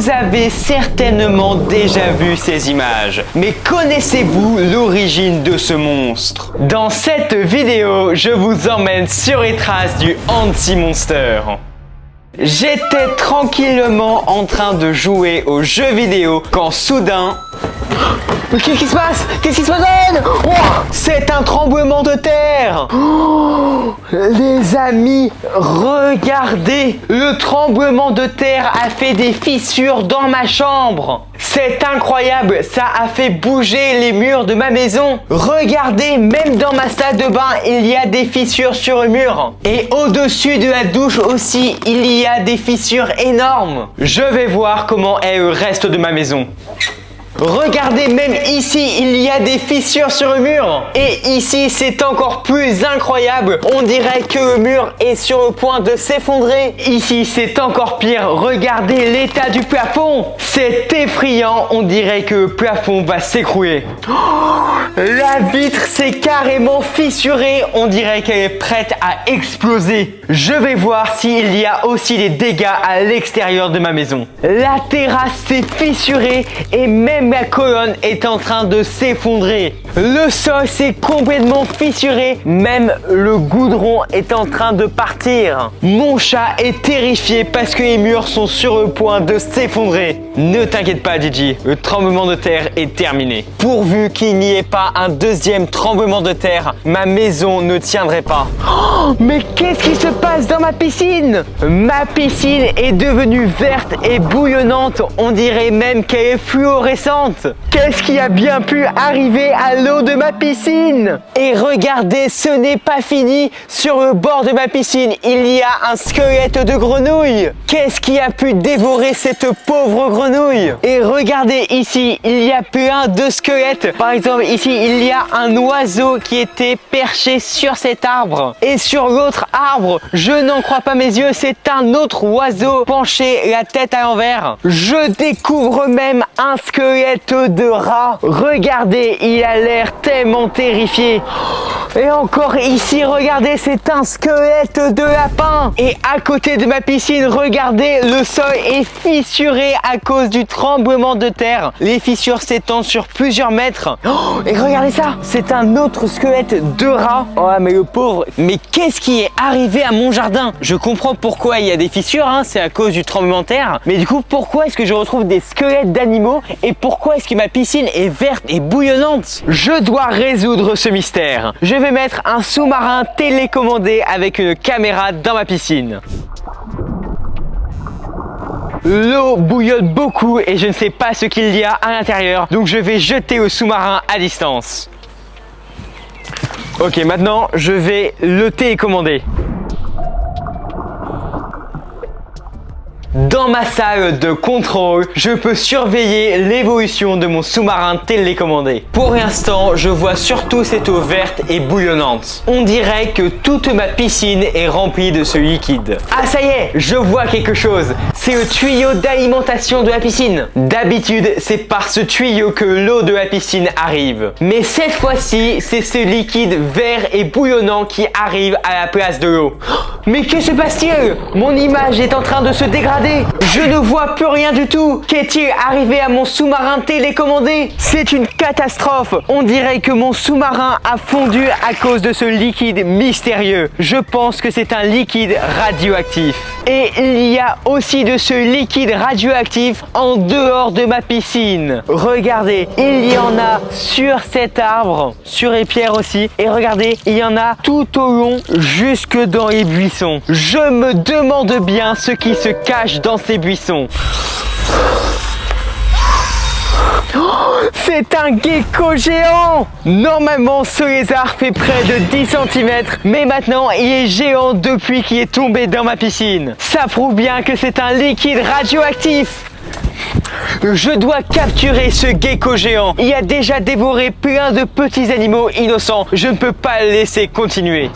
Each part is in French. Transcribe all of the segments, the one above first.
Vous avez certainement déjà vu ces images, mais connaissez-vous l'origine de ce monstre? Dans cette vidéo, je vous emmène sur les traces du Anti-Monster. J'étais tranquillement en train de jouer aux jeux vidéo quand soudain... Mais qu'est-ce qui se passe? Qu'est-ce qui se passe? Oh, c'est un tremblement de terre. Oh, les amis, regardez. Le tremblement de terre a fait des fissures dans ma chambre. C'est incroyable, ça a fait bouger les murs de ma maison. Regardez, même dans ma salle de bain, il y a des fissures sur le mur. Et au-dessus de la douche aussi, il y a des fissures énormes. Je vais voir comment est le reste de ma maison. Regardez, même ici, il y a des fissures sur le mur. Et ici, c'est encore plus incroyable. On dirait que le mur est sur le point de s'effondrer. Ici, c'est encore pire. Regardez l'état du plafond. C'est effrayant. On dirait que le plafond va s'écrouler. Oh, la vitre s'est carrément fissurée. On dirait qu'elle est prête à exploser. Je vais voir s'il y a aussi des dégâts à l'extérieur de ma maison. La terrasse s'est fissurée et même la colonne est en train de s'effondrer. Le sol s'est complètement fissuré. Même le goudron est en train de partir. Mon chat est terrifié parce que les murs sont sur le point de s'effondrer. Ne t'inquiète pas, Gigi. Le tremblement de terre est terminé. Pourvu qu'il n'y ait pas un deuxième tremblement de terre, ma maison ne tiendrait pas. Oh, mais qu'est-ce qui se passe dans ma piscine? Ma piscine est devenue verte et bouillonnante. On dirait même qu'elle est fluorescente. Qu'est-ce qui a bien pu arriver à l'eau de ma piscine? Et regardez, ce n'est pas fini. Sur le bord de ma piscine, il y a un squelette de grenouille. Qu'est-ce qui a pu dévorer cette pauvre grenouille? Et regardez ici, il y a plein de squelettes. Par exemple, ici, il y a un oiseau qui était perché sur cet arbre. Et sur l'autre arbre, je n'en crois pas mes yeux, c'est un autre oiseau penché la tête à l'envers. Je découvre même un squelette de rat. Regardez, il a l'air tellement terrifié. Et encore ici, regardez, c'est un squelette de lapin. Et à côté de ma piscine, regardez, le sol est fissuré à cause du tremblement de terre. Les fissures s'étendent sur plusieurs mètres. Oh, et regardez ça, c'est un autre squelette de rat. Oh, mais le pauvre. Mais qu'est-ce qui est arrivé à mon jardin? Je comprends pourquoi il y a des fissures, hein, c'est à cause du tremblement de terre. Mais du coup, pourquoi est-ce que je retrouve des squelettes d'animaux? Et pourquoi est-ce que ma piscine est verte et bouillonnante? Je dois résoudre ce mystère. Je vais mettre un sous-marin télécommandé avec une caméra dans ma piscine. L'eau bouillonne beaucoup et je ne sais pas ce qu'il y a à l'intérieur, donc je vais jeter le sous-marin à distance. Ok, maintenant je vais le télécommander. Dans ma salle de contrôle, je peux surveiller l'évolution de mon sous-marin télécommandé. Pour l'instant, je vois surtout cette eau verte et bouillonnante. On dirait que toute ma piscine est remplie de ce liquide. Ah, ça y est, je vois quelque chose. C'est le tuyau d'alimentation de la piscine. D'habitude, c'est par ce tuyau que l'eau de la piscine arrive. Mais cette fois-ci, c'est ce liquide vert et bouillonnant qui arrive à la place de l'eau. Mais que se passe-t-il? Mon image est en train de se dégrader. Je ne vois plus rien du tout. Qu'est-il arrivé à mon sous-marin télécommandé? C'est une catastrophe. On dirait que mon sous-marin a fondu à cause de ce liquide mystérieux. Je pense que c'est un liquide radioactif. Et il y a aussi de ce liquide radioactif en dehors de ma piscine. Regardez, il y en a sur cet arbre, sur les pierres aussi. Et regardez, il y en a tout au long jusque dans les buissons. Je me demande bien ce qui se cache dans ces buissons. Oh, c'est un gecko géant! Normalement, ce lézard fait près de 10 cm, mais maintenant, il est géant depuis qu'il est tombé dans ma piscine. Ça prouve bien que c'est un liquide radioactif. Je dois capturer ce gecko géant. Il a déjà dévoré plein de petits animaux innocents. Je ne peux pas le laisser continuer.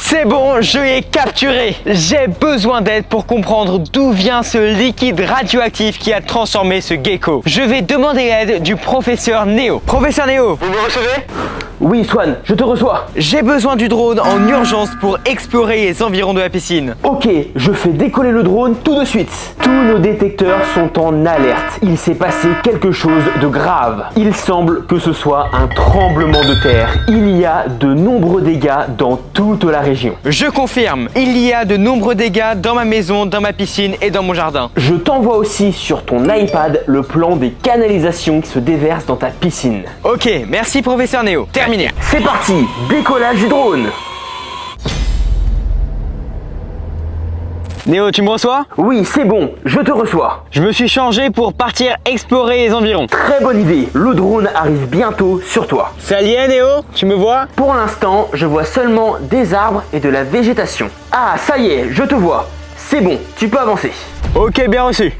C'est bon, je l'ai capturé. J'ai besoin d'aide pour comprendre d'où vient ce liquide radioactif qui a transformé ce gecko. Je vais demander l'aide du professeur Néo. Professeur Néo, vous me recevez? Oui, Swan, je te reçois. J'ai besoin du drone en urgence pour explorer les environs de la piscine. Ok, je fais décoller le drone tout de suite. Tous nos détecteurs sont en alerte. Il s'est passé quelque chose de grave. Il semble que ce soit un tremblement de terre. Il y a de nombreux dégâts dans toute la région. Je confirme, il y a de nombreux dégâts dans ma maison, dans ma piscine et dans mon jardin. Je t'envoie aussi sur ton iPad le plan des canalisations qui se déversent dans ta piscine. Ok, merci professeur Néo. Terminé. C'est parti, décollage du drone. Néo, tu me reçois? Oui, c'est bon, je te reçois. Je me suis changé pour partir explorer les environs. Très bonne idée, le drone arrive bientôt sur toi. Ça y est Néo, tu me vois? Pour l'instant, je vois seulement des arbres et de la végétation. Ah, ça y est, je te vois. C'est bon, tu peux avancer. Ok, bien reçu.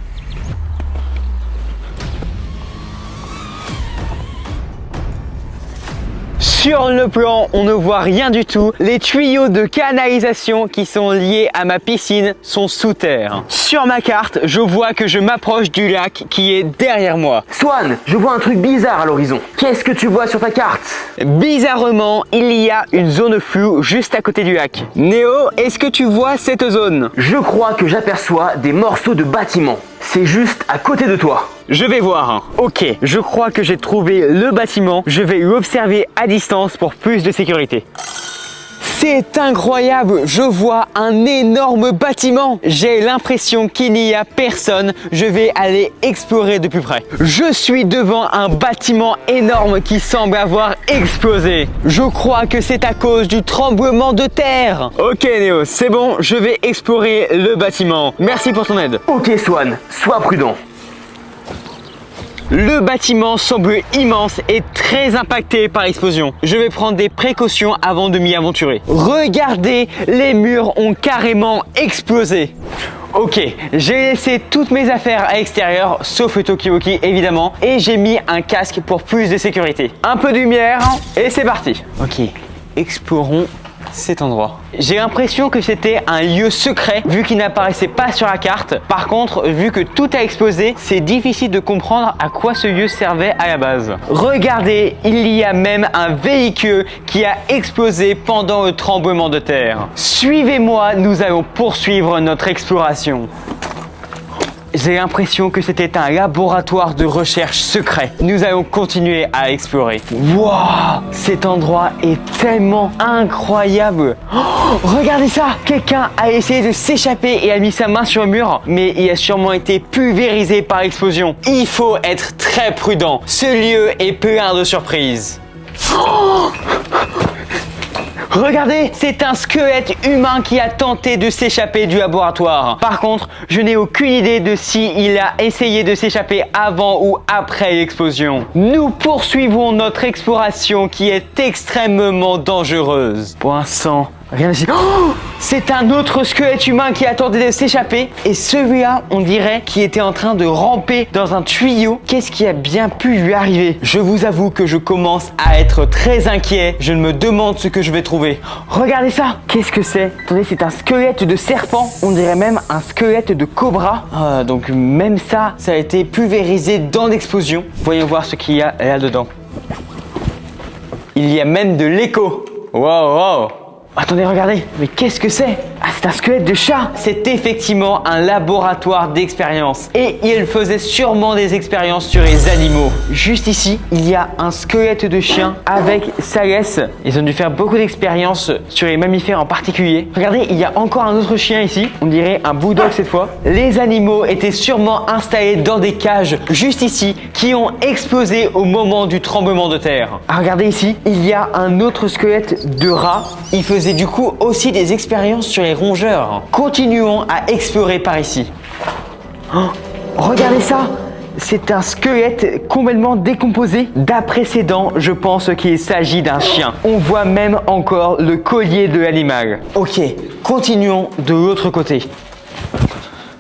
Sur le plan, on ne voit rien du tout. Les tuyaux de canalisation qui sont liés à ma piscine sont sous terre. Sur ma carte, je vois que je m'approche du lac qui est derrière moi. Swan, je vois un truc bizarre à l'horizon. Qu'est-ce que tu vois sur ta carte? Bizarrement, il y a une zone floue juste à côté du lac. Néo, est-ce que tu vois cette zone? Je crois que j'aperçois des morceaux de bâtiments. C'est juste à côté de toi. Je vais voir. Ok, je crois que j'ai trouvé le bâtiment. Je vais l'observer à distance pour plus de sécurité. C'est incroyable, je vois un énorme bâtiment. J'ai l'impression qu'il n'y a personne. Je vais aller explorer de plus près. Je suis devant un bâtiment énorme qui semble avoir explosé. Je crois que c'est à cause du tremblement de terre. Ok Néo, c'est bon, je vais explorer le bâtiment. Merci pour ton aide. Ok Swan, sois prudent. Le bâtiment semble immense et très impacté par l'explosion. Je vais prendre des précautions avant de m'y aventurer. Regardez, les murs ont carrément explosé. Ok, j'ai laissé toutes mes affaires à l'extérieur, sauf le Tokiwoki évidemment, et j'ai mis un casque pour plus de sécurité. Un peu de lumière et c'est parti. Ok, explorons cet endroit. J'ai l'impression que c'était un lieu secret vu qu'il n'apparaissait pas sur la carte. Par contre, vu que tout a explosé, c'est difficile de comprendre à quoi ce lieu servait à la base. Regardez, il y a même un véhicule qui a explosé pendant le tremblement de terre. Suivez-moi, nous allons poursuivre notre exploration. J'ai l'impression que c'était un laboratoire de recherche secret. Nous allons continuer à explorer. Waouh, cet endroit est tellement incroyable. Oh, regardez ça. Quelqu'un a essayé de s'échapper et a mis sa main sur le mur, mais il a sûrement été pulvérisé par l'explosion. Il faut être très prudent. Ce lieu est plein de surprises. Oh, regardez, c'est un squelette humain qui a tenté de s'échapper du laboratoire. Par contre, je n'ai aucune idée de s'il a essayé de s'échapper avant ou après l'explosion. Nous poursuivons notre exploration qui est extrêmement dangereuse. Pour l'instant, rien ici. Oh, c'est un autre squelette humain qui a tenté de s'échapper. Et celui-là, on dirait qu'il était en train de ramper dans un tuyau. Qu'est-ce qui a bien pu lui arriver? Je vous avoue que je commence à être très inquiet. Je me demande ce que je vais trouver. Regardez ça. Qu'est-ce que c'est? Attendez, c'est un squelette de serpent. On dirait même un squelette de cobra. Donc même ça, ça a été pulvérisé dans l'explosion. Voyons voir ce qu'il y a là-dedans. Il y a même de l'écho. Wow, wow. Attendez, regardez, mais qu'est-ce que c'est? Ah, c'est un squelette de chat. C'est effectivement un laboratoire d'expérience. Et il faisait sûrement des expériences sur les animaux. Juste ici, il y a un squelette de chien avec sa laisse. Ils ont dû faire beaucoup d'expériences sur les mammifères en particulier. Regardez, il y a encore un autre chien ici. On dirait un bulldog cette fois. Les animaux étaient sûrement installés dans des cages juste ici qui ont explosé au moment du tremblement de terre. Ah, regardez ici, il y a un autre squelette de rat. Il faisait du coup aussi des expériences sur les rongeurs. Continuons à explorer par ici. Oh, regardez ça! C'est un squelette complètement décomposé. D'après ses dents, je pense qu'il s'agit d'un chien. On voit même encore le collier de l'animal. Ok, continuons de l'autre côté.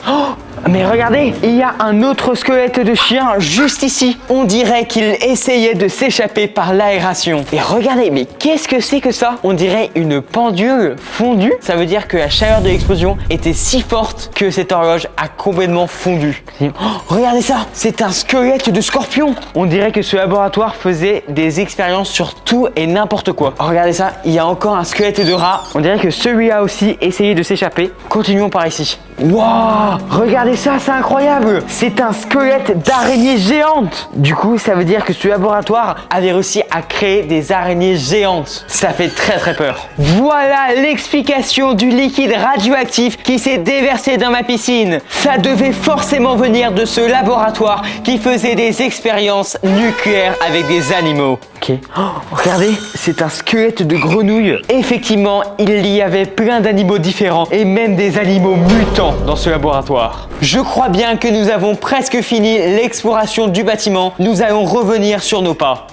Oh, Mais regardez, il y a un autre squelette de chien juste ici. On dirait qu'il essayait de s'échapper par l'aération. Et regardez, mais qu'est-ce que c'est que ça? On dirait une pendule fondue. Ça veut dire que la chaleur de l'explosion était si forte que cette horloge a complètement fondu. Oh, regardez ça, c'est un squelette de scorpion. On dirait que ce laboratoire faisait des expériences sur tout et n'importe quoi. Oh, regardez ça, il y a encore un squelette de rat. On dirait que celui-là aussi essayait de s'échapper. Continuons par ici. Waouh, regardez ça, c'est incroyable. C'est un squelette d'araignée géante. Du coup, ça veut dire que ce laboratoire avait réussi à créer des araignées géantes. Ça fait très très peur. Voilà l'explication du liquide radioactif qui s'est déversé dans ma piscine. Ça devait forcément venir de ce laboratoire qui faisait des expériences nucléaires avec des animaux. Ok. Oh, regardez, c'est un squelette de grenouille. Effectivement, il y avait plein d'animaux différents et même des animaux mutants dans ce laboratoire. Je crois bien que nous avons presque fini l'exploration du bâtiment. Nous allons revenir sur nos pas.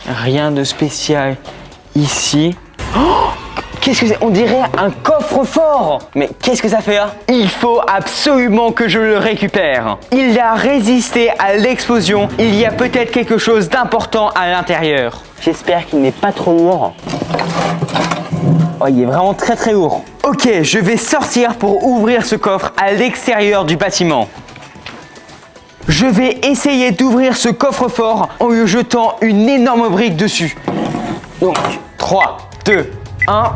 Rien de spécial ici. Oh, qu'est-ce que c'est? On dirait un coffre-fort. Mais qu'est-ce que ça fait là? Il faut absolument que je le récupère. Il a résisté à l'explosion. Il y a peut-être quelque chose d'important à l'intérieur. J'espère qu'il n'est pas trop lourd. Oh, il est vraiment très très lourd. Ok, je vais sortir pour ouvrir ce coffre à l'extérieur du bâtiment. Je vais essayer d'ouvrir ce coffre-fort en lui jetant une énorme brique dessus. Donc, 3, 2, 1...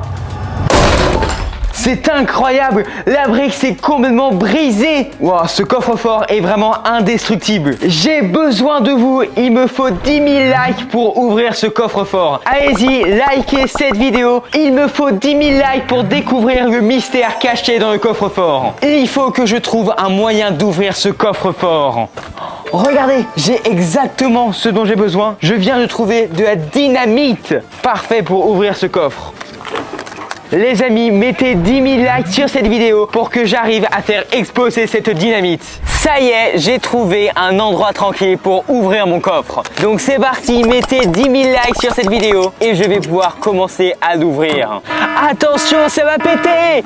C'est incroyable, la brique s'est complètement brisée. Wow, ce coffre-fort est vraiment indestructible. J'ai besoin de vous, il me faut 10 000 likes pour ouvrir ce coffre-fort. Allez-y, likez cette vidéo. Il me faut 10 000 likes pour découvrir le mystère caché dans le coffre-fort. Et il faut que je trouve un moyen d'ouvrir ce coffre-fort. Regardez, j'ai exactement ce dont j'ai besoin. Je viens de trouver de la dynamite. Parfait pour ouvrir ce coffre. Les amis, mettez 10 000 likes sur cette vidéo pour que j'arrive à faire exploser cette dynamite. Ça y est, j'ai trouvé un endroit tranquille pour ouvrir mon coffre. Donc c'est parti, mettez 10 000 likes sur cette vidéo et je vais pouvoir commencer à l'ouvrir. Attention, ça va péter!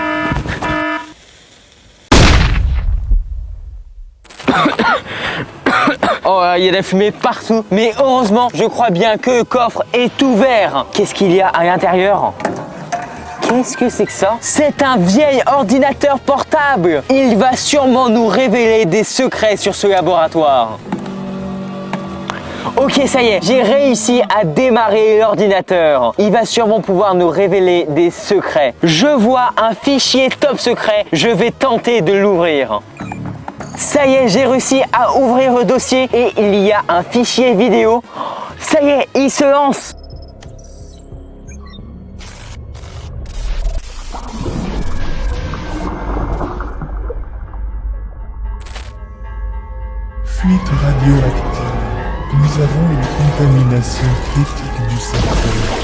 Oh, il y a de la fumée partout. Mais heureusement, je crois bien que le coffre est ouvert. Qu'est-ce qu'il y a à l'intérieur ? Qu'est-ce que c'est que ça? C'est un vieil ordinateur portable. Il va sûrement nous révéler des secrets sur ce laboratoire. Ok, ça y est, j'ai réussi à démarrer l'ordinateur. Il va sûrement pouvoir nous révéler des secrets. Je vois un fichier top secret. Je vais tenter de l'ouvrir. Ça y est, j'ai réussi à ouvrir le dossier et il y a un fichier vidéo. Ça y est, il se lance. Fuite radioactive. Nous avons une contamination critique du cerveau.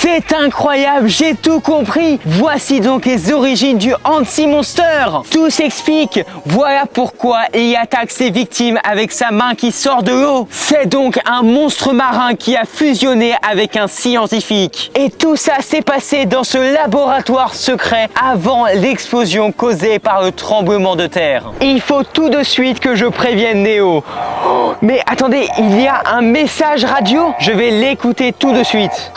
C'est incroyable, j'ai tout compris. Voici donc les origines du Anti-Monster. Tout s'explique. Voilà pourquoi il attaque ses victimes avec sa main qui sort de l'eau. C'est donc un monstre marin qui a fusionné avec un scientifique. Et tout ça s'est passé dans ce laboratoire secret avant l'explosion causée par le tremblement de terre. Il faut tout de suite que je prévienne Néo. Oh, mais attendez, il y a un message radio. Je vais l'écouter tout de suite.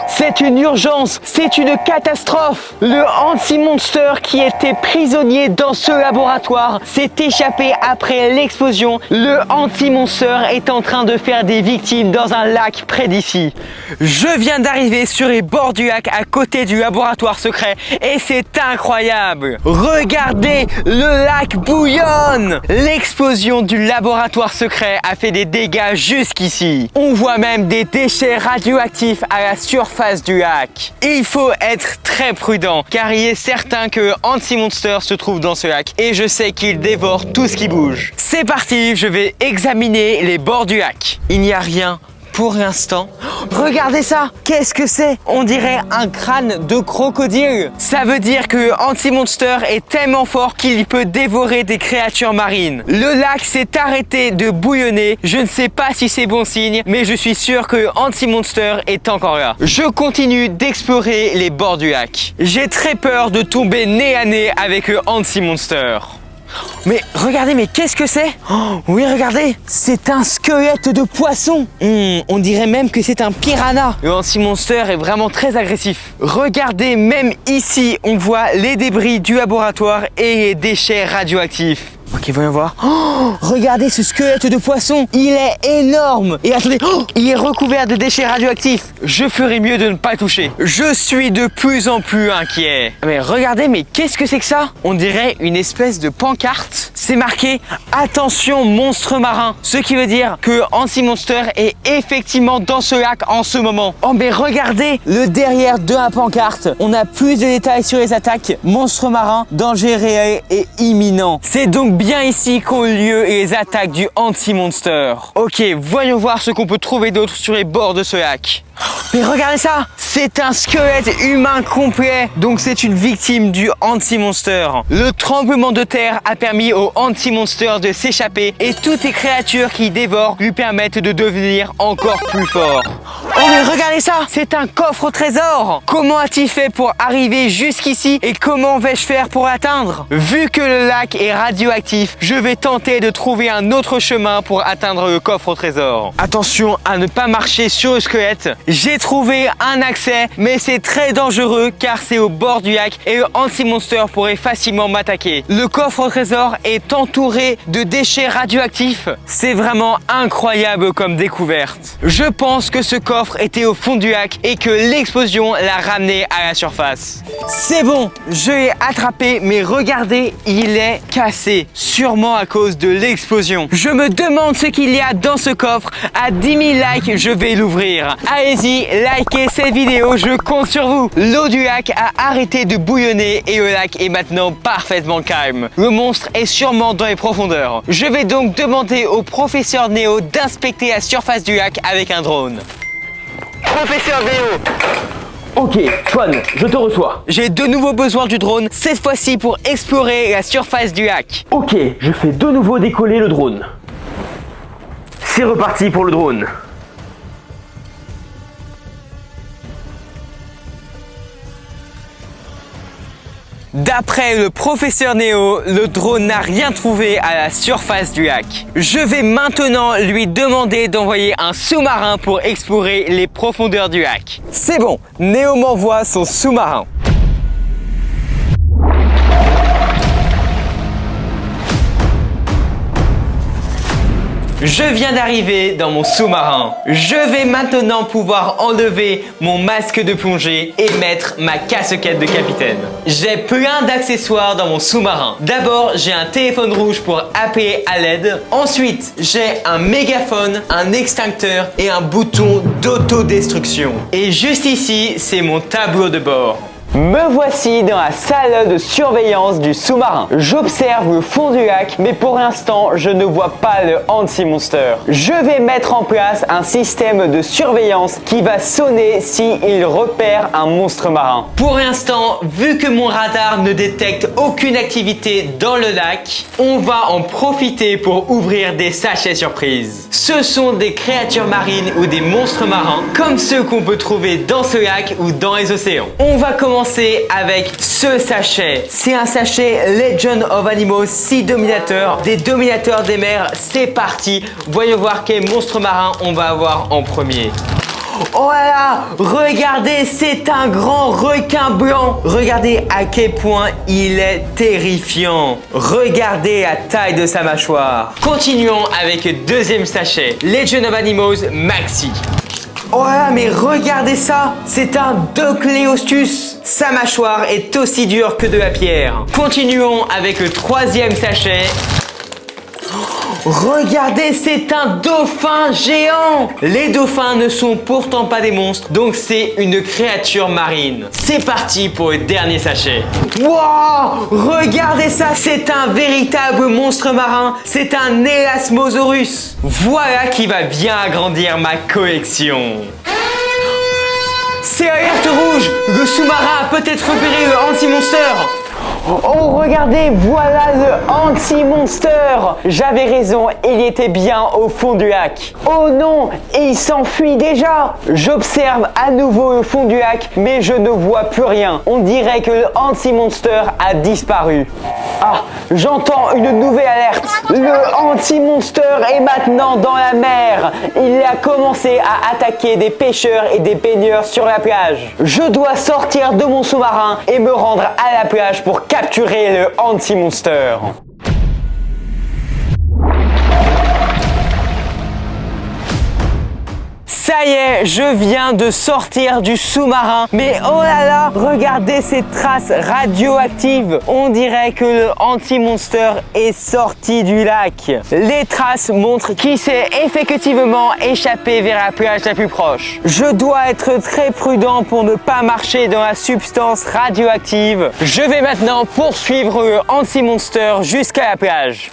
C'est une urgence, c'est une catastrophe. Le Anti-Monster qui était prisonnier dans ce laboratoire s'est échappé après l'explosion. Le Anti-Monster est en train de faire des victimes dans un lac près d'ici. Je viens d'arriver sur les bords du lac à côté du laboratoire secret et c'est incroyable. Regardez, le lac bouillonne. L'explosion du laboratoire secret a fait des dégâts jusqu'ici. On voit même des déchets radioactifs à la surface du lac. Il faut être très prudent car il est certain que Anti-Monster se trouve dans ce lac et je sais qu'il dévore tout ce qui bouge. C'est parti, je vais examiner les bords du lac. Il n'y a rien pour l'instant... Regardez ça! Qu'est-ce que c'est? On dirait un crâne de crocodile. Ça veut dire que Anti-Monster est tellement fort qu'il peut dévorer des créatures marines. Le lac s'est arrêté de bouillonner. Je ne sais pas si c'est bon signe, mais je suis sûr que Anti-Monster est encore là. Je continue d'explorer les bords du lac. J'ai très peur de tomber nez à nez avec Anti-Monster. Mais regardez, mais qu'est-ce que c'est? Oh, oui, regardez, c'est un squelette de poisson. On dirait même que c'est un piranha. Le Anti-Monster est vraiment très agressif. Regardez, même ici, on voit les débris du laboratoire et les déchets radioactifs. Ok, voyons voir. Oh, regardez ce squelette de poisson. Il est énorme. Et attendez, il est recouvert de déchets radioactifs. Je ferais mieux de ne pas toucher. Je suis de plus en plus inquiet. Mais regardez, mais qu'est-ce que c'est que ça? On dirait une espèce de pancarte. C'est marqué « Attention, monstre marin ». Ce qui veut dire que Anti-Monster est effectivement dans ce lac en ce moment. Oh, mais regardez le derrière de la pancarte. On a plus de détails sur les attaques. Monstre marin, danger réel et imminent. C'est donc bien ici qu'ont eu lieu les attaques du Anti-Monster. Ok, voyons voir ce qu'on peut trouver d'autre sur les bords de ce lac. Mais regardez ça, c'est un squelette humain complet. Donc c'est une victime du Anti-Monster. Le tremblement de terre a permis au Anti-Monster de s'échapper et toutes les créatures qui dévorent lui permettent de devenir encore plus fort. Oh mais regardez ça, c'est un coffre au trésor. Comment a-t-il fait pour arriver jusqu'ici et comment vais-je faire pour l'atteindre? Vu que le lac est radioactif, je vais tenter de trouver un autre chemin pour atteindre le coffre au trésor. Attention à ne pas marcher sur le squelette. J'ai trouvé un accès, mais c'est très dangereux car c'est au bord du lac et le Anti-Monster pourrait facilement m'attaquer. Le coffre au trésor est entouré de déchets radioactifs. C'est vraiment incroyable comme découverte. Je pense que ce coffre était au fond du lac et que l'explosion l'a ramené à la surface. C'est bon, je l'ai attrapé, mais regardez, il est cassé. Sûrement à cause de l'explosion. Je me demande ce qu'il y a dans ce coffre. À 10 000 likes, je vais l'ouvrir. Allez-y, likez cette vidéo, je compte sur vous. L'eau du lac a arrêté de bouillonner et le lac est maintenant parfaitement calme. Le monstre est sûrement dans les profondeurs. Je vais donc demander au professeur Néo d'inspecter la surface du lac avec un drone. Professeur Néo! Ok, Swan, je te reçois. J'ai de nouveau besoin du drone, cette fois-ci pour explorer la surface du lac. Ok, je fais de nouveau décoller le drone. C'est reparti pour le drone. D'après le professeur Néo, le drone n'a rien trouvé à la surface du lac. Je vais maintenant lui demander d'envoyer un sous-marin pour explorer les profondeurs du lac. C'est bon, Néo m'envoie son sous-marin. Je viens d'arriver dans mon sous-marin. Je vais maintenant pouvoir enlever mon masque de plongée et mettre ma casquette de capitaine. J'ai plein d'accessoires dans mon sous-marin. D'abord, j'ai un téléphone rouge pour appeler à l'aide. Ensuite, j'ai un mégaphone, un extincteur et un bouton d'autodestruction. Et juste ici, c'est mon tableau de bord. Me voici dans la salle de surveillance du sous-marin. J'observe le fond du lac, mais pour l'instant, je ne vois pas le Anti-Monster. Je vais mettre en place un système de surveillance qui va sonner s'il repère un monstre marin. Pour l'instant, vu que mon radar ne détecte aucune activité dans le lac, on va en profiter pour ouvrir des sachets surprises. Ce sont des créatures marines ou des monstres marins, comme ceux qu'on peut trouver dans ce lac ou dans les océans. On va commencer avec ce sachet. C'est un sachet Legend of Animals 6 dominateurs, des dominateurs des mers. C'est parti. Voyons voir quel monstre marin on va avoir en premier. Oh là là, regardez, c'est un grand requin blanc. Regardez à quel point il est terrifiant. Regardez la taille de sa mâchoire. Continuons avec le deuxième sachet, Legend of Animals Maxi. Oh là là, mais regardez ça, c'est un Docleostus. Sa mâchoire est aussi dure que de la pierre. Continuons avec le troisième sachet. Regardez, c'est un dauphin géant! Les dauphins ne sont pourtant pas des monstres, donc c'est une créature marine. C'est parti pour le dernier sachet. Wow! Regardez ça, c'est un véritable monstre marin. C'est un Elasmosaurus. Voilà qui va bien agrandir ma collection. C'est alerte rouge! Le sous-marin a peut-être repéré le anti-monster! Oh, regardez, voilà le anti-monster! J'avais raison, il était bien au fond du lac. Oh non, et il s'enfuit déjà! J'observe à nouveau le fond du lac, mais je ne vois plus rien. On dirait que le anti-monster a disparu. Ah, j'entends une nouvelle alerte. Le anti-monster est maintenant dans la mer. Il a commencé à attaquer des pêcheurs et des baigneurs sur la plage. Je dois sortir de mon sous-marin et me rendre à la plage pour capturer le anti-monster. Ça y est, je viens de sortir du sous-marin. Mais oh là là, regardez ces traces radioactives. On dirait que le anti-monster est sorti du lac. Les traces montrent qu'il s'est effectivement échappé vers la plage la plus proche. Je dois être très prudent pour ne pas marcher dans la substance radioactive. Je vais maintenant poursuivre le anti-monster jusqu'à la plage.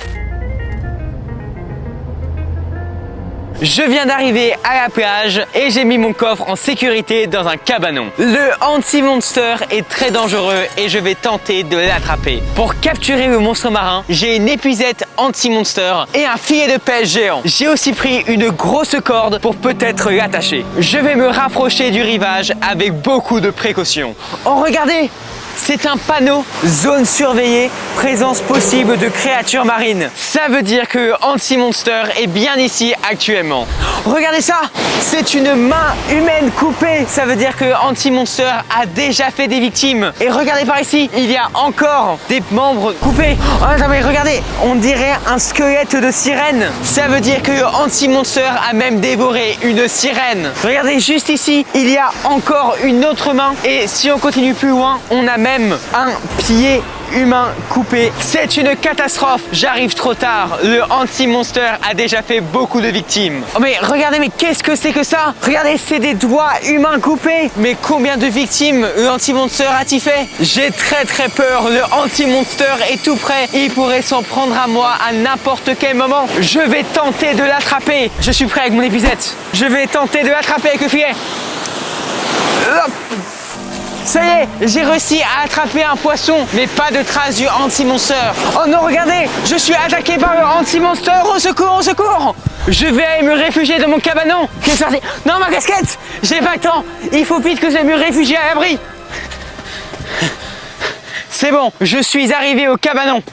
Je viens d'arriver à la plage et j'ai mis mon coffre en sécurité dans un cabanon. Le anti-monster est très dangereux et je vais tenter de l'attraper. Pour capturer le monstre marin, j'ai une épuisette anti-monster et un filet de pêche géant. J'ai aussi pris une grosse corde pour peut-être l'attacher. Je vais me rapprocher du rivage avec beaucoup de précautions. Oh, regardez! C'est un panneau zone surveillée, présence possible de créatures marines. Ça veut dire que Anti-Monster est bien ici actuellement. Regardez ça, c'est une main humaine coupée. Ça veut dire que Anti-Monster a déjà fait des victimes. Et regardez par ici, il y a encore des membres coupés. Oh, attends, mais regardez, on dirait un squelette de sirène. Ça veut dire que Anti-Monster a même dévoré une sirène. Regardez juste ici, il y a encore une autre main. Et si on continue plus loin, on a même un pied humain coupé. C'est une catastrophe. J'arrive trop tard. Le Anti-Monster a déjà fait beaucoup de victimes. Oh mais regardez, mais qu'est-ce que c'est que ça? Regardez, c'est des doigts humains coupés. Mais combien de victimes le Anti-Monster a-t-il fait? J'ai très peur. Le Anti-Monster est tout près. Il pourrait s'en prendre à moi à n'importe quel moment. Je vais tenter de l'attraper. Je suis prêt avec mon épuisette. Je vais tenter de l'attraper avec le filet. Hop. Ça y est, j'ai réussi à attraper un poisson, mais pas de traces du Anti-Monster. Oh non, regardez, je suis attaqué par le Anti-Monster. Au secours, au secours. Je vais aller me réfugier dans mon cabanon. Non, ma casquette, j'ai pas le temps. Il faut vite que je me réfugie à l'abri. C'est bon, je suis arrivé au cabanon.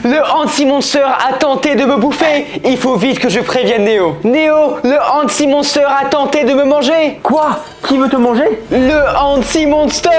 Le Anti-Monster a tenté de me bouffer. Il faut vite que je prévienne Néo. Néo, le Anti-Monster a tenté de me manger. Quoi? Qui veut te manger? Le Anti-Monster.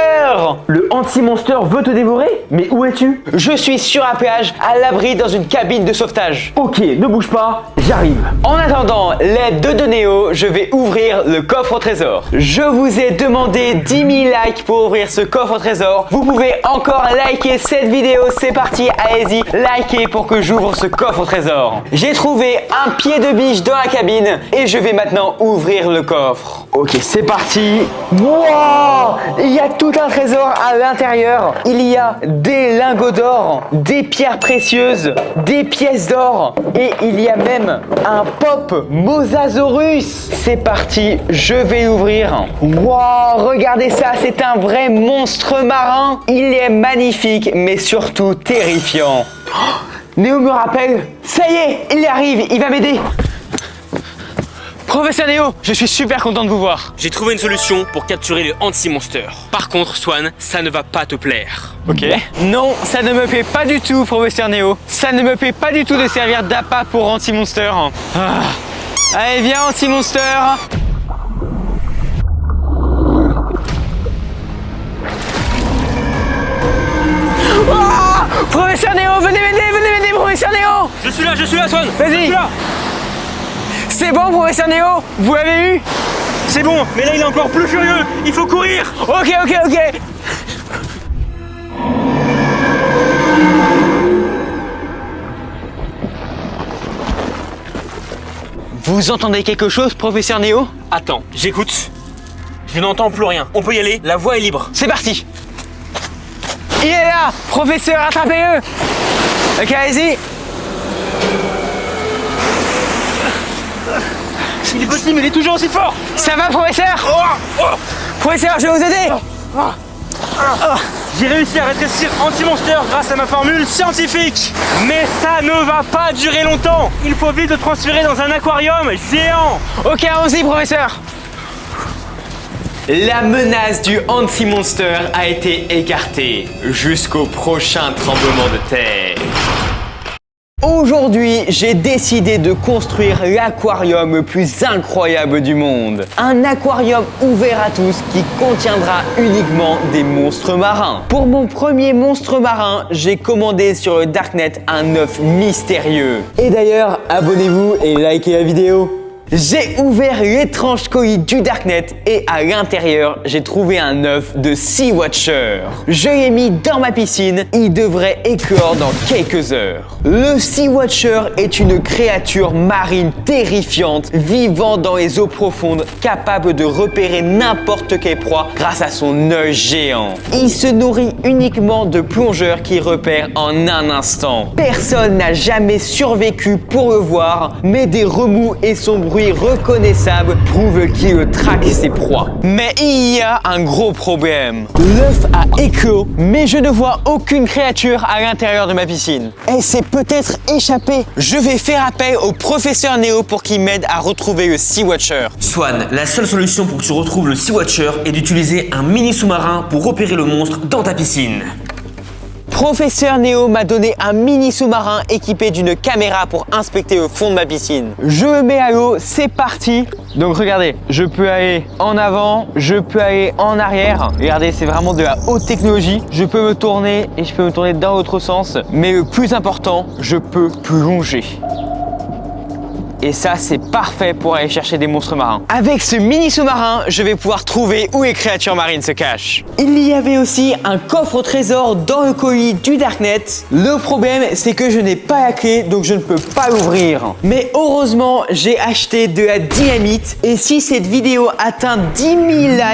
Le Anti-Monster veut te dévorer? Mais où es-tu? Je suis sur la plage, à l'abri dans une cabine de sauvetage. Ok, ne bouge pas, j'arrive. En attendant l'aide de Néo, je vais ouvrir le coffre au trésor. Je vous ai demandé 10 000 likes pour ouvrir ce coffre au trésor. Vous pouvez encore liker cette vidéo, c'est parti, allez-y, likez pour que j'ouvre ce coffre au trésor. J'ai trouvé un pied de biche dans la cabine et je vais maintenant ouvrir le coffre. Ok, c'est parti. Wow! Il y a tout un trésor à l'intérieur. Il y a des lingots d'or, des pierres précieuses, des pièces d'or et il y a même un pop Mosasaurus. C'est parti, je vais l'ouvrir. Wow, regardez ça, c'est un vrai monstre marin. Il est magnifique mais surtout terrifiant. Oh, Néo me rappelle. Ça y est, il arrive, il va m'aider. Professeur Néo, je suis super content de vous voir. J'ai trouvé une solution pour capturer le Anti-Monster. Par contre, Swan, ça ne va pas te plaire. Ok. Non, ça ne me plaît pas du tout, Professeur Néo. Ça ne me plaît pas du tout de servir d'appât pour Anti-Monster. Ah. Allez, viens, Anti-Monster. Ah, Professeur Néo, venez m'aider, Professeur Néo. Je suis là, Swan. Vas-y. C'est bon, Professeur Néo, vous l'avez eu? C'est bon, mais là il est encore plus furieux. Il faut courir. Ok. Vous entendez quelque chose, professeur Néo? Attends, j'écoute. Je n'entends plus rien. On peut y aller, la voie est libre. C'est parti. Il est là. Professeur, attrapez-le. Ok, allez-y. Il est petit, mais il est toujours aussi fort. Ça va, professeur? Professeur, je vais vous aider. J'ai réussi à rétrécir Anti-Monster grâce à ma formule scientifique. Mais ça ne va pas durer longtemps. Il faut vite le transférer dans un aquarium géant. Ok, allons-y, professeur. La menace du Anti-Monster a été écartée jusqu'au prochain tremblement de terre. Aujourd'hui, j'ai décidé de construire l'aquarium le plus incroyable du monde. Un aquarium ouvert à tous qui contiendra uniquement des monstres marins. Pour mon premier monstre marin, j'ai commandé sur le Darknet un œuf mystérieux. Et d'ailleurs, abonnez-vous et likez la vidéo. J'ai ouvert l'étrange colis du Darknet et à l'intérieur, j'ai trouvé un œuf de Sea Watcher. Je l'ai mis dans ma piscine, il devrait éclore dans quelques heures. Le Sea Watcher est une créature marine terrifiante, vivant dans les eaux profondes, capable de repérer n'importe quelle proie grâce à son œil géant. Il se nourrit uniquement de plongeurs qui repèrent en un instant. Personne n'a jamais survécu pour le voir, mais des remous et son bruit reconnaissable prouve qu'il traque ses proies. Mais il y a un gros problème. L'œuf a éclos, mais je ne vois aucune créature à l'intérieur de ma piscine. Elle s'est peut-être échappée. Je vais faire appel au professeur Néo pour qu'il m'aide à retrouver le Sea Watcher. Swan, la seule solution pour que tu retrouves le Sea Watcher est d'utiliser un mini sous-marin pour repérer le monstre dans ta piscine. Professeur Néo m'a donné un mini sous-marin équipé d'une caméra pour inspecter le fond de ma piscine. Je me mets à l'eau, c'est parti. Donc regardez, je peux aller en avant, je peux aller en arrière. Regardez, c'est vraiment de la haute technologie. Je peux me tourner et je peux me tourner dans l'autre sens. Mais le plus important, je peux plonger. Et ça, c'est parfait pour aller chercher des monstres marins. Avec ce mini sous-marin, je vais pouvoir trouver où les créatures marines se cachent. Il y avait aussi un coffre au trésor dans le colis du Darknet. Le problème, c'est que je n'ai pas la clé, donc je ne peux pas l'ouvrir. Mais heureusement, j'ai acheté de la dynamite. Et si cette vidéo atteint 10 000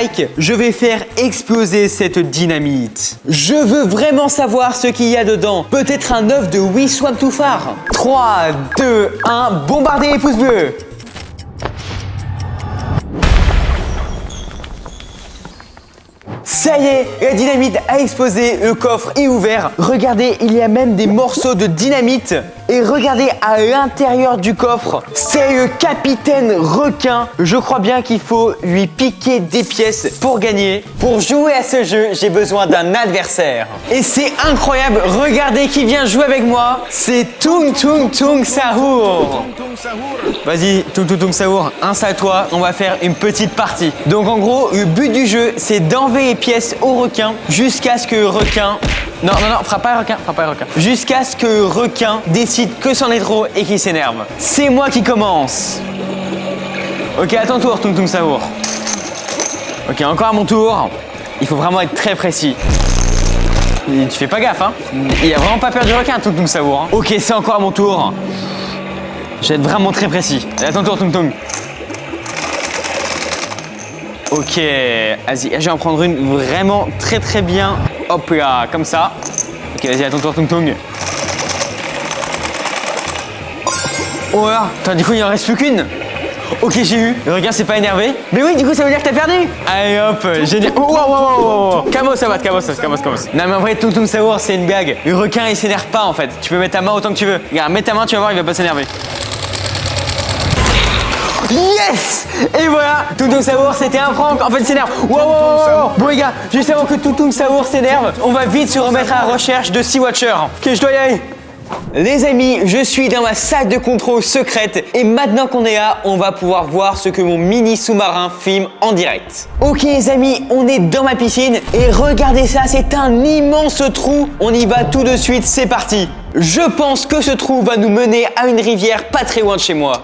likes, je vais faire exploser cette dynamite. Je veux vraiment savoir ce qu'il y a dedans. Peut-être un œuf de We Swam Too Far. 3, 2, 1, bombardez les pouces bleus. Ça y est, la dynamite a explosé, le coffre est ouvert. Regardez, il y a même des morceaux de dynamite. Et regardez à l'intérieur du coffre, c'est le capitaine requin. Je crois bien qu'il faut lui piquer des pièces pour gagner. Pour jouer à ce jeu, j'ai besoin d'un adversaire. Et c'est incroyable, regardez qui vient jouer avec moi. C'est Tung Tung Tung Sahur. Vas-y, Tung Tung Tung Sahur, installe-toi, on va faire une petite partie. Donc en gros, le but du jeu, c'est d'enlever les pièces au requin jusqu'à ce que le requin... Non, frappe pas le requin. Jusqu'à ce que le requin décide que c'en est trop et qu'il s'énerve. C'est moi qui commence. Ok, à ton tour, Tung Tung Sahur. Ok, encore à mon tour. Il faut vraiment être très précis. Et tu fais pas gaffe, hein. Il a vraiment pas peur du requin, Tung Tung Sahur. Hein. Ok, c'est encore à mon tour. Je vais être vraiment très précis. À ton tour, Tung Tung. Ok, vas-y, je vais en prendre une vraiment très bien. Hop là, comme ça. Ok, vas-y, à ton tour, Tung Tung. Oh là, attends, du coup, il en reste plus qu'une. Ok, j'ai eu. Le requin s'est pas énervé. Mais oui, du coup, ça veut dire que t'as perdu. Allez, hop, génial. Oh, wow. Calmos, ça va, calmos. Non, mais en vrai, Tung Tung Sahur, c'est une blague. Le requin, il s'énerve pas, en fait. Tu peux mettre ta main autant que tu veux. Regarde, mets ta main, tu vas voir, il va pas s'énerver. Yes! Et voilà, Tung Tung Sahur, c'était un prank. En fait, il s'énerve. Wow. Bon, les gars, juste avant que Tung Tung Sahur s'énerve, on va vite se remettre à la recherche de Sea Watcher. Ok, je dois y aller. Les amis, je suis dans ma salle de contrôle secrète et maintenant qu'on est là, on va pouvoir voir ce que mon mini sous-marin filme en direct. Ok les amis, on est dans ma piscine et regardez ça, c'est un immense trou. On y va tout de suite, c'est parti. Je pense que ce trou va nous mener à une rivière pas très loin de chez moi.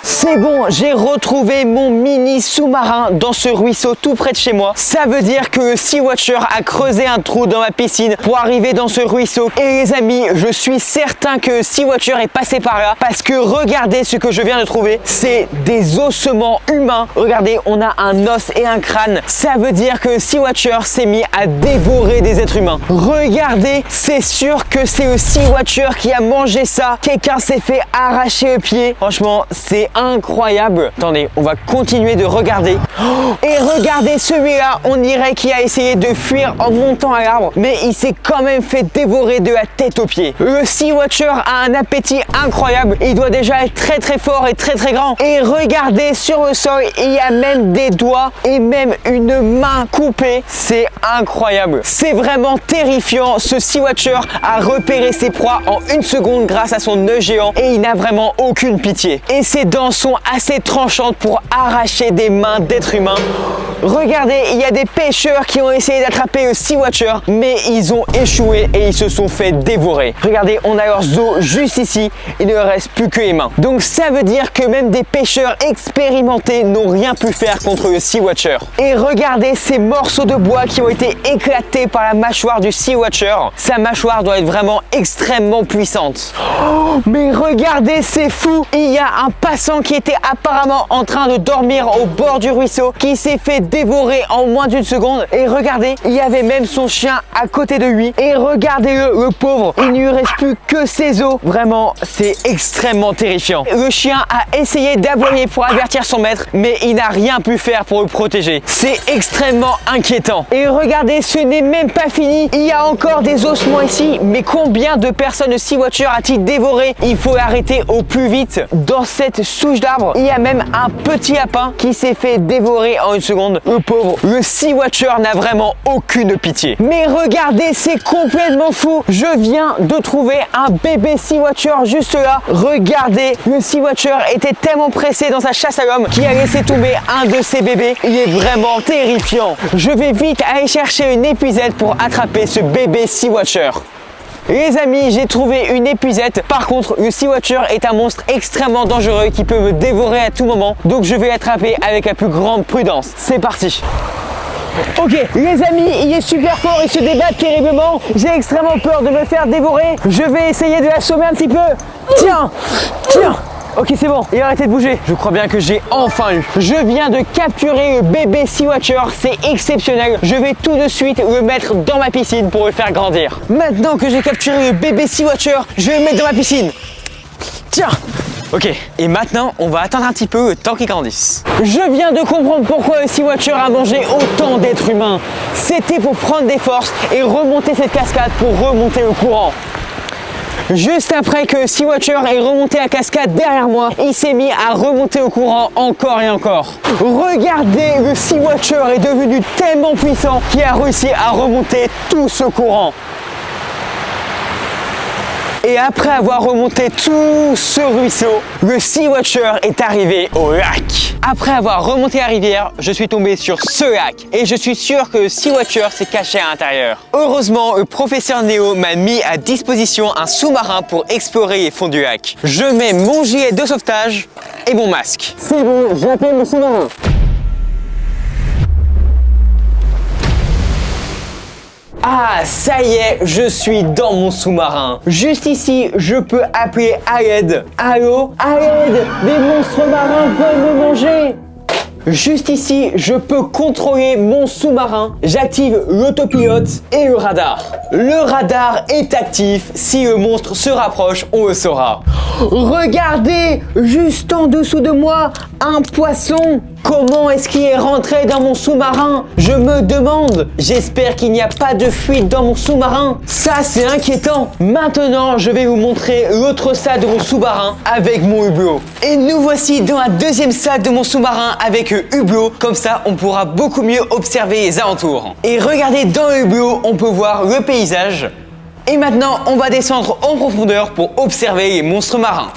C'est C'est bon, j'ai retrouvé mon mini sous-marin dans ce ruisseau tout près de chez moi. Ça veut dire que le Sea-Watcher a creusé un trou dans ma piscine pour arriver dans ce ruisseau. Et les amis, je suis certain que Sea-Watcher est passé par là parce que regardez ce que je viens de trouver. C'est des ossements humains. Regardez, on a un os et un crâne. Ça veut dire que Sea-Watcher s'est mis à dévorer des êtres humains. Regardez, c'est sûr que c'est le Sea-Watcher qui a mangé ça. Quelqu'un s'est fait arracher le pied. Franchement, c'est incroyable. Attendez, on va continuer de regarder. Oh, et regardez celui-là, on dirait qu'il a essayé de fuir en montant à l'arbre, mais il s'est quand même fait dévorer de la tête aux pieds. Le Sea-Watcher a un appétit incroyable. Il doit déjà être très très fort et très très grand. Et regardez sur le sol, il y a même des doigts et même une main coupée. C'est incroyable. C'est vraiment terrifiant. Ce Sea-Watcher a repéré ses proies en 1 seconde grâce à son œil géant et il n'a vraiment aucune pitié. Et ses dents sont assez tranchantes pour arracher des mains d'êtres humains. Regardez, il y a des pêcheurs qui ont essayé d'attraper le Sea-Watcher, mais ils ont échoué et ils se sont fait dévorer. Regardez, on a leurs os juste ici, il ne reste plus que les mains. Donc ça veut dire que même des pêcheurs expérimentés n'ont rien pu faire contre le Sea-Watcher. Et regardez ces morceaux de bois qui ont été éclatés par la mâchoire du Sea-Watcher. Sa mâchoire doit être vraiment extrêmement puissante. Oh, mais regardez, c'est fou! Il y a un passant qui était apparemment en train de dormir au bord du ruisseau qui s'est fait dévorer en moins d'1 seconde. Et regardez, il y avait même son chien à côté de lui. Et regardez-le, le pauvre, il ne lui reste plus que ses os. Vraiment, c'est extrêmement terrifiant. Le chien a essayé d'aboyer pour avertir son maître, mais il n'a rien pu faire pour le protéger. C'est extrêmement inquiétant. Et regardez, ce n'est même pas fini. Il y a encore des ossements ici, mais combien de personnes le Sea-Watcher a-t-il dévoré? Il faut l'arrêter au plus vite. Dans cette souche d'arbre, il y a même un petit lapin qui s'est fait dévorer en 1 seconde. Le pauvre, le Sea-Watcher n'a vraiment aucune pitié. Mais regardez, c'est complètement fou. Je viens de trouver un bébé Sea-Watcher juste là. Regardez, le Sea-Watcher était tellement pressé dans sa chasse à l'homme qu'il a laissé tomber un de ses bébés. Il est vraiment terrifiant. Je vais vite aller chercher une épuisette pour attraper ce bébé Sea-Watcher. Les amis, j'ai trouvé une épuisette. Par contre, le Sea-Watcher est un monstre extrêmement dangereux qui peut me dévorer à tout moment. Donc je vais l'attraper avec la plus grande prudence. C'est parti. Ok, les amis, il est super fort, il se débat terriblement. J'ai extrêmement peur de me faire dévorer. Je vais essayer de l'assommer un petit peu. Tiens, tiens. Ok, c'est bon, et arrêtez de bouger. Je crois bien que j'ai enfin eu. Je viens de capturer le bébé Sea-Watcher, c'est exceptionnel. Je vais tout de suite le mettre dans ma piscine pour le faire grandir. Maintenant que j'ai capturé le bébé Sea-Watcher, je vais le mettre dans ma piscine. Tiens. Ok, et maintenant, on va attendre un petit peu le temps qu'il grandisse. Je viens de comprendre pourquoi le Sea-Watcher a mangé autant d'êtres humains. C'était pour prendre des forces et remonter cette cascade pour remonter le courant. Juste après que Sea-Watcher ait remonté la cascade derrière moi, il s'est mis à remonter au courant encore et encore. Regardez, le Sea-Watcher est devenu tellement puissant qu'il a réussi à remonter tout ce courant. Et après avoir remonté tout ce ruisseau, le Sea-Watcher est arrivé au lac. Après avoir remonté la rivière, je suis tombé sur ce lac. Et je suis sûr que le Sea-Watcher s'est caché à l'intérieur. Heureusement, le professeur Neo m'a mis à disposition un sous-marin pour explorer les fonds du lac. Je mets mon gilet de sauvetage et mon masque. C'est bon, j'appelle le sous-marin. Ah, ça y est, je suis dans mon sous-marin. Juste ici, je peux appeler à l'aide. Allô? À l'aide! Des monstres marins veulent me manger! Juste ici, je peux contrôler mon sous-marin. J'active l'autopilote et le radar. Le radar est actif. Si le monstre se rapproche, on le saura. Regardez, juste en dessous de moi, un poisson. Comment est-ce qu'il est rentré dans mon sous-marin? Je me demande. J'espère qu'il n'y a pas de fuite dans mon sous-marin. Ça, c'est inquiétant. Maintenant, je vais vous montrer l'autre salle de mon sous-marin avec mon hublot. Et nous voici dans la deuxième salle de mon sous-marin avec le hublot. Comme ça, on pourra beaucoup mieux observer les alentours. Et regardez, dans le hublot, on peut voir le paysage. Et maintenant, on va descendre en profondeur pour observer les monstres marins.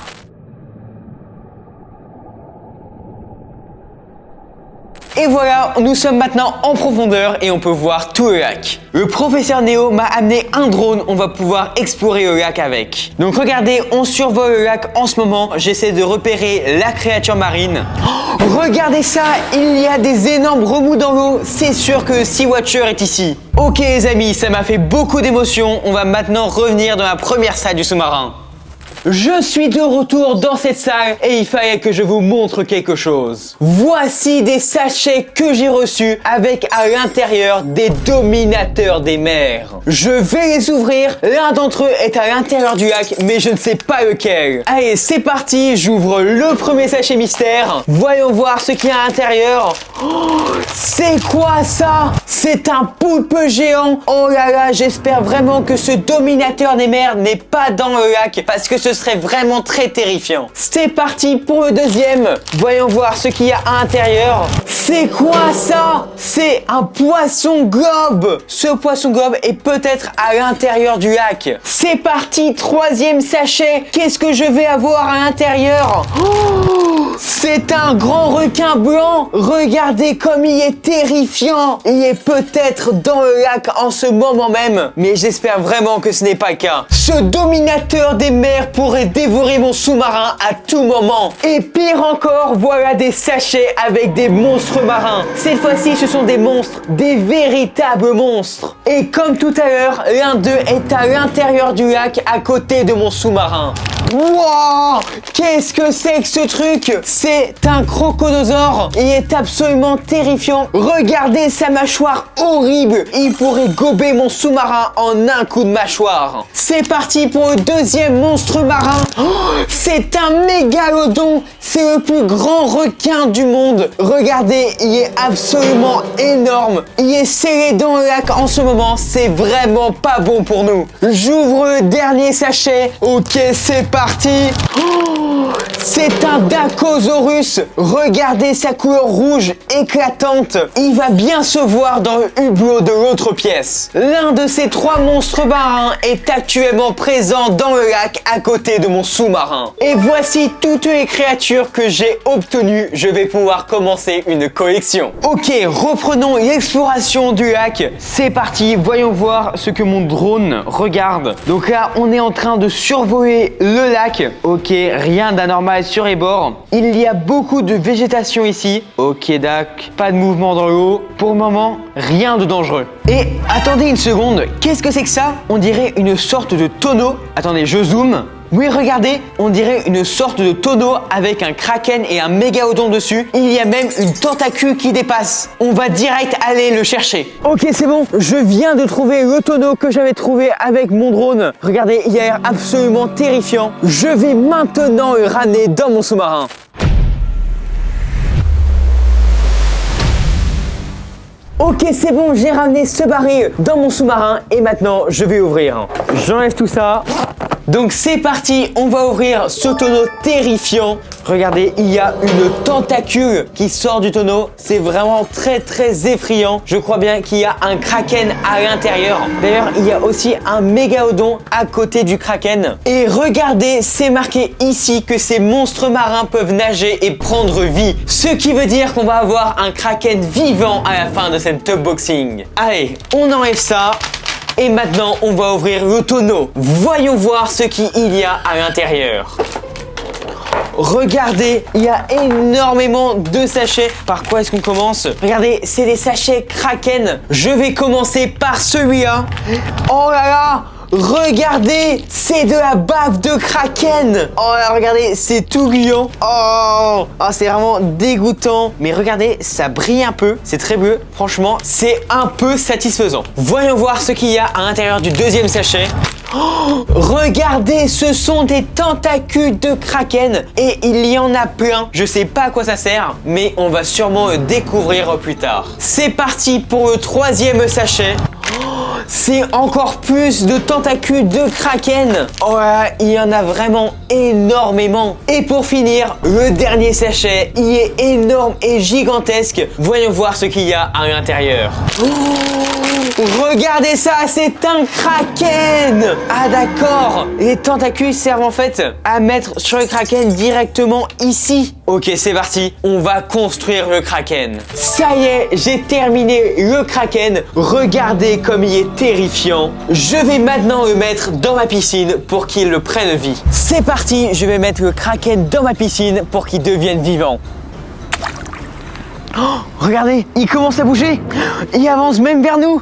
Et voilà, nous sommes maintenant en profondeur et on peut voir tout le lac. Le professeur Néo m'a amené un drone, on va pouvoir explorer le lac avec. Donc regardez, on survole le lac en ce moment, j'essaie de repérer la créature marine. Oh, regardez ça, il y a des énormes remous dans l'eau, c'est sûr que Sea Watcher est ici. Ok les amis, ça m'a fait beaucoup d'émotions, on va maintenant revenir dans la première salle du sous-marin. Je suis de retour dans cette salle et il fallait que je vous montre quelque chose. Voici des sachets que j'ai reçus avec à l'intérieur des dominateurs des mers. Je vais les ouvrir, l'un d'entre eux est à l'intérieur du lac mais je ne sais pas lequel. Allez c'est parti, j'ouvre le premier sachet mystère. Voyons voir ce qu'il y a à l'intérieur. Oh, c'est quoi ça? C'est un poulpe géant. Oh là là, j'espère vraiment que ce dominateur des mers n'est pas dans le lac parce que ce serait vraiment très terrifiant. C'est parti pour le deuxième. Voyons voir ce qu'il y a à l'intérieur. C'est quoi ça? C'est un poisson globe. Ce poisson globe est peut-être à l'intérieur du lac. C'est parti, troisième sachet. Qu'est-ce que je vais avoir à l'intérieur? Oh, c'est un grand requin blanc. Regardez comme il est terrifiant. Il est peut-être dans le lac en ce moment même. Mais j'espère vraiment que ce n'est pas le cas. Ce dominateur des mers pourrait dévorer mon sous-marin à tout moment. Et pire encore, voilà des sachets avec des monstres marins. Cette fois-ci, ce sont des monstres, des véritables monstres. Et comme tout à l'heure, l'un d'eux est à l'intérieur du lac à côté de mon sous-marin. Wow! Qu'est-ce que c'est que ce truc? C'est un crocodile. Il est absolument terrifiant. Regardez sa mâchoire horrible. Il pourrait gober mon sous-marin en un coup de mâchoire. C'est parti pour le deuxième monstre marin. Oh, c'est un mégalodon. C'est le plus grand requin du monde. Regardez, il est absolument énorme. Il est scellé dans le lac en ce moment. C'est vraiment pas bon pour nous. J'ouvre le dernier sachet. Ok, c'est parti. Oh, c'est un Dacosaurus. Regardez sa couleur rouge éclatante. Il va bien se voir dans le hublot de l'autre pièce. L'un de ces trois monstres marins est actuellement présent dans le lac à côté de mon sous-marin. Et voici toutes les créatures que j'ai obtenues. Je vais pouvoir commencer une collection. Ok, reprenons l'exploration du lac. C'est parti, voyons voir ce que mon drone regarde. Donc là, on est en train de survoler le lac. Ok, rien d'anormal sur les bords. Il y a beaucoup de végétation ici. Ok, d'accord, pas de mouvement dans l'eau. Pour le moment, rien de dangereux. Et attendez une seconde, qu'est-ce que c'est que ça? On dirait une sorte de tonneau. Attendez, je zoome. Oui, regardez, on dirait une sorte de tonneau avec un kraken et un mégalodon dessus. Il y a même une tentacule qui dépasse. On va direct aller le chercher. Ok, c'est bon, je viens de trouver le tonneau que j'avais trouvé avec mon drone. Regardez, il a l'air absolument terrifiant. Je vais maintenant le ramener dans mon sous-marin. Ok, c'est bon, j'ai ramené ce baril dans mon sous-marin et maintenant je vais ouvrir. J'enlève tout ça. Donc c'est parti, on va ouvrir ce tonneau terrifiant. Regardez, il y a une tentacule qui sort du tonneau. C'est vraiment très effrayant. Je crois bien qu'il y a un kraken à l'intérieur. D'ailleurs, il y a aussi un mégalodon à côté du kraken. Et regardez, c'est marqué ici que ces monstres marins peuvent nager et prendre vie. Ce qui veut dire qu'on va avoir un kraken vivant à la fin de cette top boxing. Allez, on enlève ça. Et maintenant, on va ouvrir le tonneau. Voyons voir ce qu'il y a à l'intérieur. Regardez, il y a énormément de sachets. Par quoi est-ce qu'on commence? Regardez, c'est des sachets Kraken. Je vais commencer par celui-là. Oh là là! Regardez, c'est de la bave de kraken. Oh là, regardez, c'est tout gluant. Oh, c'est vraiment dégoûtant. Mais regardez, ça brille un peu. C'est très bleu. Franchement, c'est un peu satisfaisant. Voyons voir ce qu'il y a à l'intérieur du deuxième sachet. Oh, regardez, ce sont des tentacules de kraken et il y en a plein. Je sais pas à quoi ça sert, mais on va sûrement le découvrir plus tard. C'est parti pour le troisième sachet. C'est encore plus de tentacules de kraken. Ouais, il y en a vraiment énormément. Et pour finir, le dernier sachet, il est énorme et gigantesque. Voyons voir ce qu'il y a à l'intérieur. Regardez ça, c'est un kraken. Ah d'accord, les tentacules servent en fait à mettre sur le kraken directement ici. Ok, c'est parti, on va construire le kraken. Ça y est, j'ai terminé le kraken. Regardez comme il est terrifiant. Je vais maintenant le mettre dans ma piscine pour qu'il le prenne vie. C'est parti, je vais mettre le kraken dans ma piscine pour qu'il devienne vivant. Oh, regardez, il commence à bouger. Il avance même vers nous.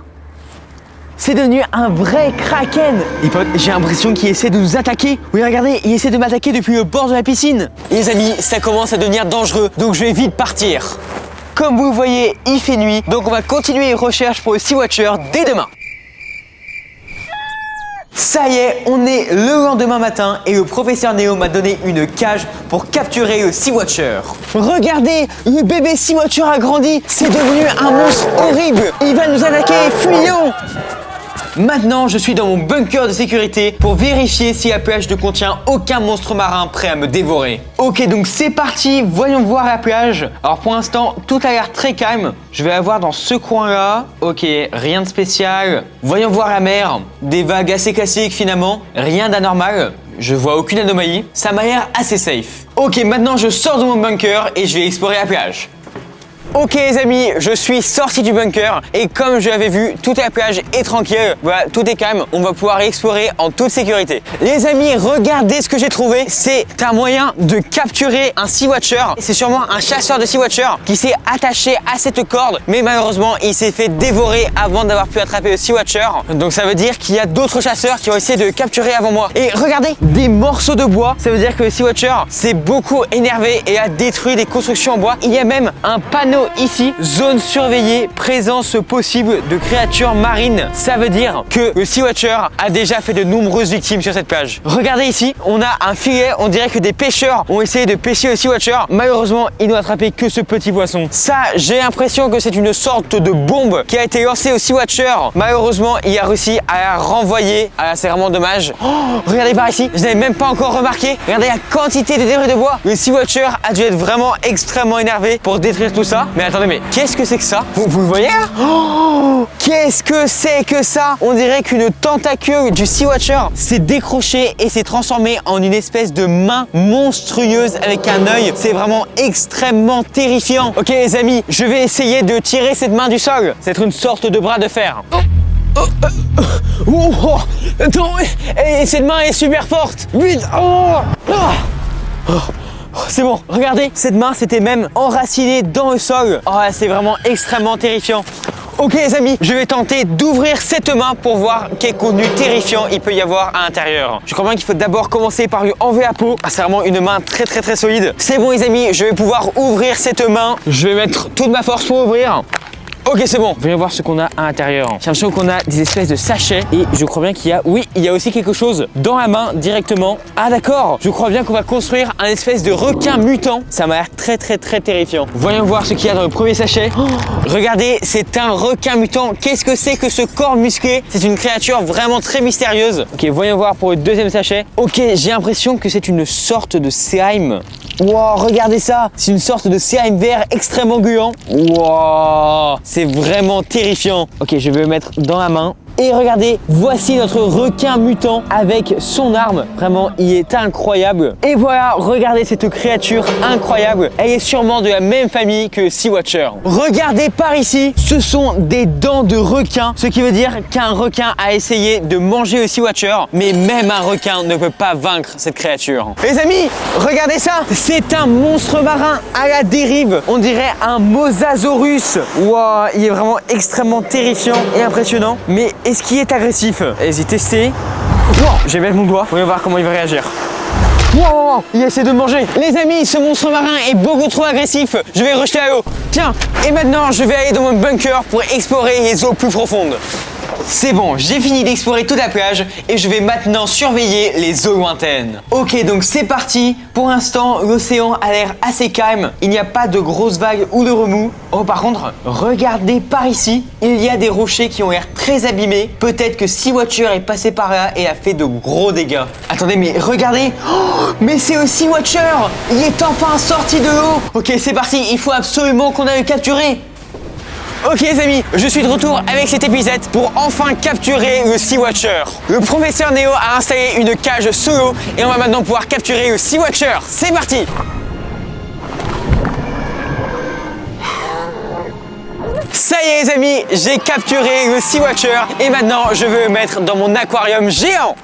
C'est devenu un vrai kraken. Et potes, j'ai l'impression qu'il essaie de nous attaquer. Oui, regardez, il essaie de m'attaquer depuis le bord de la piscine. Les amis, ça commence à devenir dangereux, donc je vais vite partir. Comme vous le voyez, il fait nuit, donc on va continuer les recherches pour le Sea-Watcher dès demain. Ça y est, on est le lendemain matin et le professeur Néo m'a donné une cage pour capturer le Sea-Watcher. Regardez, le bébé Sea-Watcher a grandi, c'est devenu un monstre horrible. Il va nous attaquer, fuyons! Maintenant, je suis dans mon bunker de sécurité pour vérifier si la plage ne contient aucun monstre marin prêt à me dévorer. Ok, donc c'est parti, voyons voir la plage. Alors pour l'instant, tout a l'air très calme. Je vais la voir dans ce coin-là. Ok, rien de spécial. Voyons voir la mer. Des vagues assez classiques finalement, rien d'anormal. Je vois aucune anomalie. Ça m'a l'air assez safe. Ok, maintenant je sors de mon bunker et je vais explorer la plage. Ok les amis, je suis sorti du bunker et comme je l'avais vu, toute la plage est tranquille, voilà, tout est calme, on va pouvoir explorer en toute sécurité. Les amis, regardez ce que j'ai trouvé, c'est un moyen de capturer un Sea-Watcher. C'est sûrement un chasseur de Sea-Watcher qui s'est attaché à cette corde, mais malheureusement, il s'est fait dévorer avant d'avoir pu attraper le Sea-Watcher. Donc ça veut dire qu'il y a d'autres chasseurs qui ont essayé de capturer avant moi. Et regardez, des morceaux de bois, ça veut dire que le Sea-Watcher s'est beaucoup énervé et a détruit des constructions en bois. Il y a même un panneau ici, zone surveillée, présence possible de créatures marines. Ça veut dire que le Sea-Watcher a déjà fait de nombreuses victimes sur cette plage. Regardez ici, on a un filet, on dirait que des pêcheurs ont essayé de pêcher le Sea-Watcher. Malheureusement, ils n'ont attrapé que ce petit poisson. Ça, j'ai l'impression que c'est une sorte de bombe qui a été lancée au Sea-Watcher. Malheureusement, il a réussi à la renvoyer. Ah, c'est vraiment dommage. Oh, regardez par ici, je n'avais même pas encore remarqué. Regardez la quantité de débris de bois. Le Sea-Watcher a dû être vraiment extrêmement énervé pour détruire tout ça. Mais attendez, mais qu'est-ce que c'est que ça? Vous le voyez là? Oh, qu'est-ce que c'est que ça? On dirait qu'une tentacule du Sea-Watcher s'est décrochée et s'est transformée en une espèce de main monstrueuse avec un œil. C'est vraiment extrêmement terrifiant. Ok les amis, je vais essayer de tirer cette main du sol. C'est une sorte de bras de fer. Attends, et cette main est super forte. Vite. C'est bon, regardez, cette main s'était même enracinée dans le sol. Oh, c'est vraiment extrêmement terrifiant. Ok les amis, je vais tenter d'ouvrir cette main pour voir quel contenu terrifiant il peut y avoir à l'intérieur. Je crois bien qu'il faut d'abord commencer par lui enlever la peau. C'est vraiment une main très solide. C'est bon les amis, je vais pouvoir ouvrir cette main. Je vais mettre toute ma force pour ouvrir. Ok, c'est bon. Voyons voir ce qu'on a à l'intérieur. J'ai l'impression qu'on a des espèces de sachets et je crois bien qu'il y a, oui, il y a aussi quelque chose dans la main directement. Ah d'accord, je crois bien qu'on va construire un espèce de requin mutant. Ça m'a l'air très terrifiant. Voyons voir ce qu'il y a dans le premier sachet. Oh, regardez, c'est un requin mutant. Qu'est-ce que c'est que ce corps musclé? C'est une créature vraiment très mystérieuse. Ok, voyons voir pour le deuxième sachet. Ok, j'ai l'impression que c'est une sorte de slime. Wow, regardez ça, c'est une sorte de slime vert extrêmement gluant. Wow, c'est vraiment terrifiant. Ok, je vais le mettre dans la main. Et regardez, voici notre requin mutant avec son arme. Vraiment, il est incroyable. Et voilà, regardez cette créature incroyable. Elle est sûrement de la même famille que Sea-Watcher. Regardez par ici, ce sont des dents de requin. Ce qui veut dire qu'un requin a essayé de manger le Sea-Watcher. Mais même un requin ne peut pas vaincre cette créature. Les amis, regardez ça. C'est un monstre marin à la dérive. On dirait un mosasaurus. Wow, il est vraiment extrêmement terrifiant et impressionnant. Mais est-ce qu'il est agressif? Vas-y, tester. Wow, je vais mettre mon doigt. Voyons voir comment il va réagir. Wow, il essaie de me manger. Les amis, ce monstre marin est beaucoup trop agressif. Je vais le rejeter à l'eau. Tiens, et maintenant, je vais aller dans mon bunker pour explorer les eaux plus profondes. C'est bon, j'ai fini d'explorer toute la plage et je vais maintenant surveiller les eaux lointaines. Ok, donc c'est parti. Pour l'instant, l'océan a l'air assez calme. Il n'y a pas de grosses vagues ou de remous. Oh, par contre, regardez par ici. Il y a des rochers qui ont l'air très abîmés. Peut-être que Sea-Watcher est passé par là et a fait de gros dégâts. Attendez, mais regardez. Oh, mais c'est le Sea-Watcher. Il est enfin sorti de l'eau. Ok, c'est parti. Il faut absolument qu'on aille le capturer. Ok les amis, je suis de retour avec cet épisode pour enfin capturer le Sea-Watcher. Le professeur Neo a installé une cage sous l'eau et on va maintenant pouvoir capturer le Sea-Watcher. C'est parti! Ça y est les amis, j'ai capturé le Sea-Watcher et maintenant je veux le mettre dans mon aquarium géant.